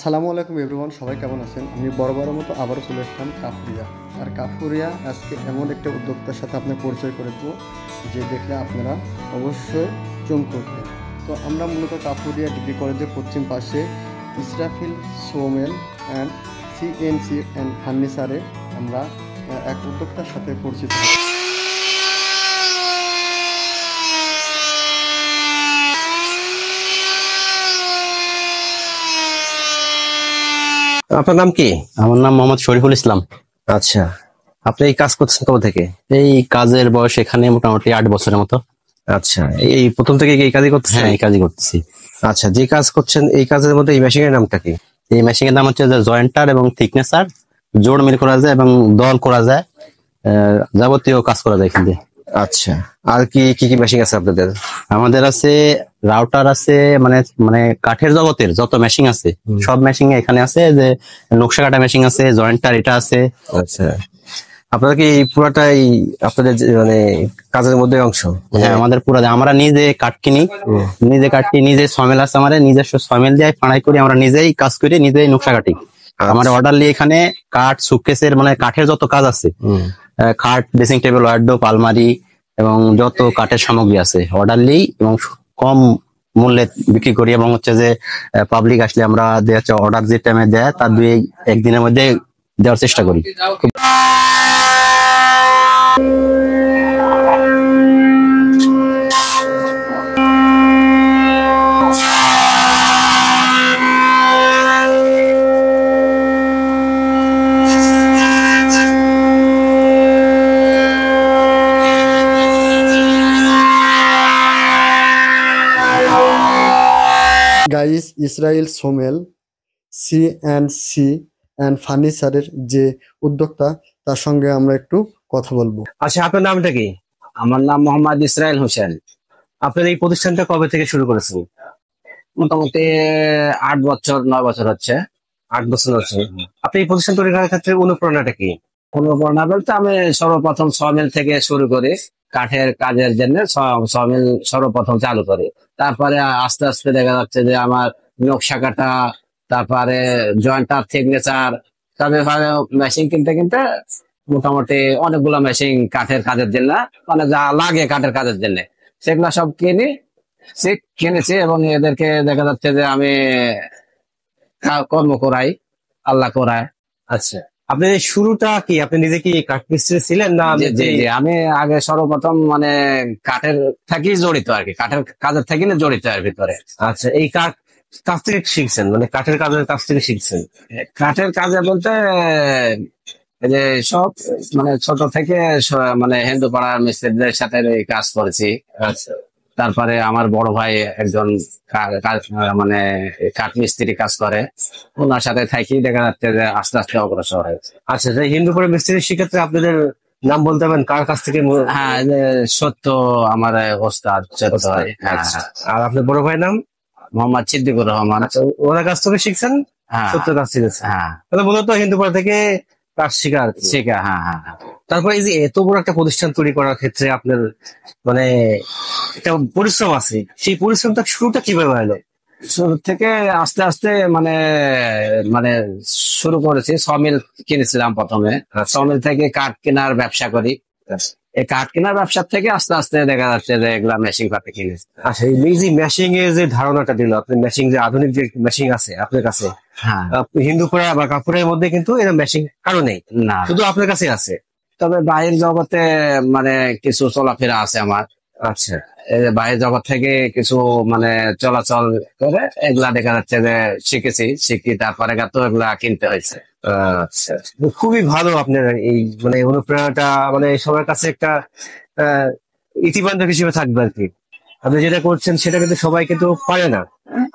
আসসালামু আলাইকুম এভরিওয়ান, সবাই কেমন আছেন? আমি বরাবরের মতো আবারও চলে আসলাম কাফুরিয়া। আর কাফুরিয়া আজকে এমন একটা উদ্যোক্তার সাথে আপনার পরিচয় করে দেবো যে দেখলে আপনারা অবশ্যই চমকে উঠবেন। তো আমরা মূলত কাফুরিয়া ডিগ্রি কলেজের পশ্চিম পাশে ইসরাফিল সোমেল অ্যান্ড সিএনসি অ্যান্ড ফার্নিচারে আমরা এক উদ্যোক্তার সাথে পরিচিত হই। আপনার নাম কি? আমার নাম মোহাম্মদ শরীফুল ইসলাম। আচ্ছা, আপনি এই কাজ করছেন কবে থেকে? এই কাজের বয়স এখানে মোটামুটি 8 বছরের মতো। আচ্ছা, এই প্রথম থেকে এই কাজই করতেছেন? হ্যাঁ, এই কাজই করতেছি। আচ্ছা, যে কাজ করছেন এই কাজের মধ্যে এই মেশিনের নামটা কি? এই মেশিনের নাম হচ্ছে যে জয়েন্টার এবং থিকনেসার, জোড় মিল করা যায় এবং দল করা যায়, যাবতীয় কাজ করা যায় এখানে। আচ্ছা, আর কি কি কি মেশিন আছে আপনাদের? আমাদের আছে রাউটার আছে, মানে মানে কাঠের জগতের যত মেশিন আছে সব মেশিন এখানে আছে। যে নকশা কাটা মেশিন আছে, জয়েন্টার এটা আছে। আচ্ছা, আপনারা কি এই পুরাটাই আপনাদের মানে কাজের মধ্যে অংশ? হ্যাঁ, আমাদের পুরো আমরা নিজে কাঠ কিনি, নিজে কাটি, নিজে সমেল আছে আমাদের নিজস্ব সমেল দিয়ে ফাড়াই করি, আমরা নিজেই কাজ করি, নিজেই নকশা কাটি। আমার অর্ডার নিয়ে এখানে কাঠ সুটকেসের মানে কাঠের যত কাজ আছে, খাট, ড্রেসিং টেবিল, ওয়ার্ডরোব, আলমারি এবং যত কাঠের সামগ্রী আছে অর্ডার নিই এবং কম মূল্যে বিক্রি করি। এবং হচ্ছে যে পাবলিক আসলে আমরা অর্ডার যে টাইমে দেয় তার 2-1 দিনের মধ্যে দেওয়ার চেষ্টা করি। গাইস, ইসরাইল সোমেল সিএনসি অ্যান্ড ফার্নিচারের যে উদ্যোক্তা তার সঙ্গে আমরা একটু কথা বলবো। আচ্ছা, আপনার নামটা কি? আমার নাম মোহাম্মদ ইসরাইল হোসেন। আপনার এই প্রতিষ্ঠানটা কবে থেকে শুরু করেছেন? মোটামুটি 8-9 বছর হচ্ছে। 8 বছর হচ্ছে। আপনি এই প্রতিষ্ঠান তৈরি করার ক্ষেত্রে অনুপ্রেরণাটা কি? অনুপ্রেরণা বলতে আমি সর্বপ্রথম সমিল থেকে শুরু করি, কাঠের কাজের জন্য সমিল সর্বপ্রথম চালু করি। তারপরে আস্তে আস্তে দেখা যাচ্ছে যে আমার নকশা কাটা, তারপরে জয়েন্টার, সিগনেচার, তবে মেশিন কিনতে কিনতে মোটামুটি অনেকগুলো মেশিন কাঠের কাজের জন্য, মানে যা লাগে কাঠের কাজের জন্য সেগুলা সব কিনেছি এবং এদেরকে দেখা যাচ্ছে যে আমি কর্ম করাই, আল্লাহ করায়। আচ্ছা, আপনার এই শুরুটা কি? আপনি নিজে কি কাঠ মিস্ত্রি ছিলেন না? জি, আমি আগে সর্বপ্রথম মানে কাঠের থেকেই জড়িত আর কি, কাঠের কাজের থেকে জড়িত এর ভিতরে। আচ্ছা, এই কাঠ কাছ থেকে শিখছেন, মানে কাঠের কাজের কাছ থেকে শিখছেন? কাঠের কাজে বলতে এই যে সব মানে ছোট থেকে মানে হিন্দু পাড়ার মিস্ত্রিদের সাথে এই কাজ করেছি। আচ্ছা, তারপরে আমার বড় ভাই একজন মানে কাঠ মিস্ত্রি কাজ করে, ওনার সাথে থাকি দেখা যাচ্ছে যে আস্তে আস্তে অগ্রসর হয়েছে। আচ্ছা, যে হিন্দু করে মিস্ত্রি শিক্ষেত্রে আপনাদের নাম বলতে পারবেন কার কাছ থেকে? হ্যাঁ, এই যে সত্য আমার ওস্তাদ সত্য। আচ্ছা, আর আপনার বড় ভাইয়ের নাম? মোহাম্মদ সিদ্দিকুর রহমান। আচ্ছা, ওনার কাছ থেকে শিখছেন? হ্যাঁ, সত্য কাছ থেকে? হ্যাঁ, তাহলে মূলত হিন্দুপাড়া থেকে কাজ শেখা আর কি। শিখা। হ্যাঁ, হ্যাঁ, হ্যাঁ। তারপর এই যে এত বড় একটা প্রতিষ্ঠান তৈরি করার ক্ষেত্রে আপনার মানে একটা পরিশ্রম আছে, সেই পরিশ্রমটা শুরুটা কিভাবে হলো? শুরু থেকে আস্তে আস্তে মানে মানে শুরু করেছি। সমিল কিনেছিলাম প্রথমে, সমিল থেকে কাঠ কেনার ব্যবসা করি। এই কাঠ কেনার ব্যবসা থেকে আস্তে আস্তে দেখা যাচ্ছে যে এগুলা মেশিন পাতে কিনেছি। আচ্ছা, এই যে মেশিং এর যে ধারণাটা দিল আপনি, মেশিং যে আধুনিক যে মেশিন আছে আপনার কাছে, হ্যাঁ, হিন্দুপাড়া বা কাপুরের মধ্যে কিন্তু এরকম মেশিন কারো নেই, না শুধু আপনার কাছে আছে। তবে বাইরের জগতে মানে কিছু চলাফেরা আছে আমার। আচ্ছা, এই যে বাইরের জগৎ থেকে কিছু মানে চলাচল করে এগুলা দেখা যাচ্ছে যে শিখি তারপরে তো এগুলা কিনতে হয়েছে। আচ্ছা, খুবই ভালো আপনার এই মানে অনুপ্রেরণাটা, মানে সবার কাছে একটা ইতিবাচক হিসেবে থাকবে আর কি। আপনি যেটা করছেন সেটা কিন্তু সবাই কিন্তু পারে না।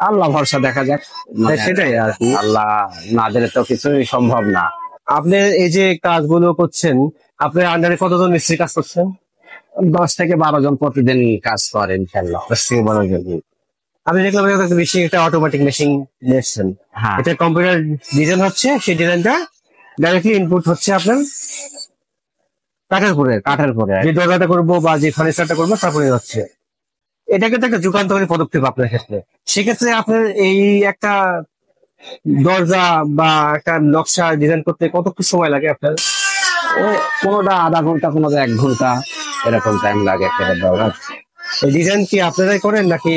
আল্লাহ ভরসা, দেখা যাক। মানে সেটাই আর কি, আল্লাহ না দিলে তো কিছুই সম্ভব না। আপনি এই যে কাজগুলো করছেন, আপনার আন্ডারে কতজন মিস্ত্রি কাজ করছেন? 10 থেকে 12 জন প্রতিদিন কাজ করে ইনশাল্লাহ। 10 থেকে 12 জন। আমি দেখলাম মেশিন, একটা অটোমেটিক মেশিন নিয়েছেন। হ্যাঁ, এটা কম্পিউটার ডিজাইন হচ্ছে, সেই ডিজাইনটা ডাইরেক্টলি ইনপুট হচ্ছে আপনার কাঠের পরে যে দরজাটা করবো বা যে ফার্নিচারটা করবো তারপরে হচ্ছে। এটা কিন্তু একটা যুগান্তকারী পদক্ষেপ আপনার ক্ষেত্রে। সেক্ষেত্রে আপনার এই একটা দরজা বা একটা নকশা ডিজাইন করতে কতক্ষণ সময় লাগে আপনার? ও কোনোটা আধা ঘন্টা, কোনোটা 1 ঘন্টা, এরকম টাইম লাগে একটা দরজা। এই ডিজাইন কি আপনারাই করেন নাকি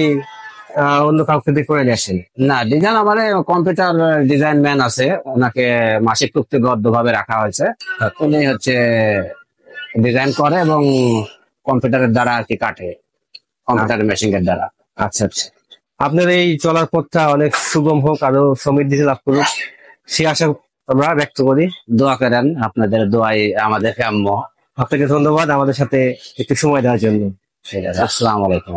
অন্য কাউকে দিয়ে করে নিয়ে আসেন? না, ডিজাইন আমার কম্পিউটার ডিজাইন ম্যান আছে, ওনাকে মাসিক চুক্তিবদ্ধ ভাবে রাখা হয়েছে। উনি হচ্ছে ডিজাইন করে এবং কম্পিউটারের দ্বারা আর কি কাটে, কম্পিউটার মেশিনের দ্বারা। আচ্ছা আচ্ছা, আপনার এই চলার পথটা অনেক সুগম হোক, আরো সমৃদ্ধি লাভ করুক, সে আশা আমরা ব্যক্ত করি। দোয়া করেন, আপনাদের দোয়াই আমাদের কাম্য। আপনাকে ধন্যবাদ আমাদের সাথে একটু সময় দেওয়ার জন্য। ঠিক আছে, আসসালামু আলাইকুম।